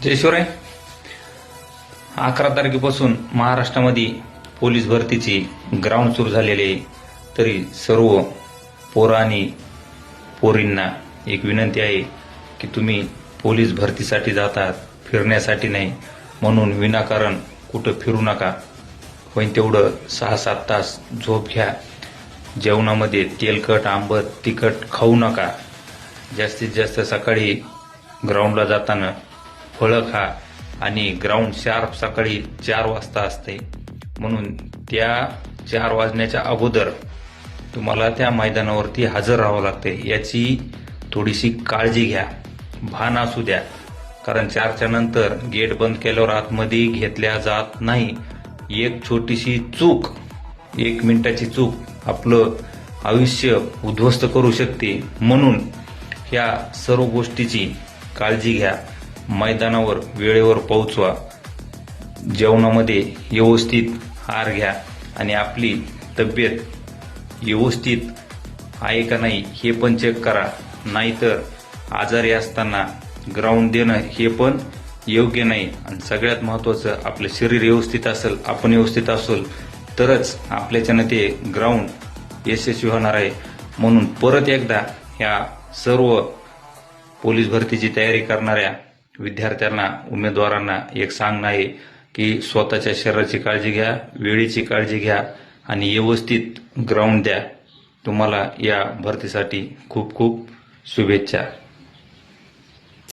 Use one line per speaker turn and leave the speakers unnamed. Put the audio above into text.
जय शिवराय. 11 तारखेपासून महाराष्ट्रामध्ये पोलीस भरतीची ग्राउंड सुरू झालेली आहे. तरी सर्व पोरं आणि पोरींना एक विनंती आहे की तुम्ही पोलीस भरतीसाठी जातात, फिरण्यासाठी नाही, म्हणून विनाकारण कुठं फिरू नका. होईन तेवढं 6-7 तास झोप घ्या. जेवणामध्ये तेलकट, आंबट, तिखट खाऊ नका. जास्तीत जास्त सकाळी ग्राउंडला जाताना फळं खा. आणि ग्राउंड शार्प सकाळी 4 वाजता असते, म्हणून त्या 4 वाजण्याच्या अगोदर तुम्हाला त्या मैदानावरती हजर राहावं लागते. याची थोडीशी काळजी घ्या, भान असू द्या. कारण 4च्या नंतर गेट बंद केल्यावर आतमध्ये घेतल्या जात नाही. एक छोटीशी चूक, 1 मिनिटाची चूक आपलं आयुष्य उद्ध्वस्त करू शकते. म्हणून ह्या सर्व गोष्टीची काळजी घ्या. मैदानावर वेळेवर पोहोचवा. जेवणामध्ये व्यवस्थित आहार घ्या आणि आपली तब्येत व्यवस्थित आहे का नाही हे पण चेक करा. नाहीतर आजारी असताना ग्राउंड देणं हे पण योग्य नाही. आणि सगळ्यात महत्त्वाचं, आपलं शरीर व्यवस्थित असेल, आपण व्यवस्थित असेल तरच आपल्याच्यानं ते ग्राउंड यशस्वी होणार आहे. म्हणून परत एकदा ह्या सर्व पोलीस भरतीची तयारी करणाऱ्या विद्यार्थ्यांना, उमेदवारांना एक सांगणं आहे की स्वतःच्या शरीराची काळजी घ्या, वेळेची काळजी घ्या आणि व्यवस्थित ग्राउंड द्या. तुम्हाला या भरतीसाठी खूप खूप शुभेच्छा.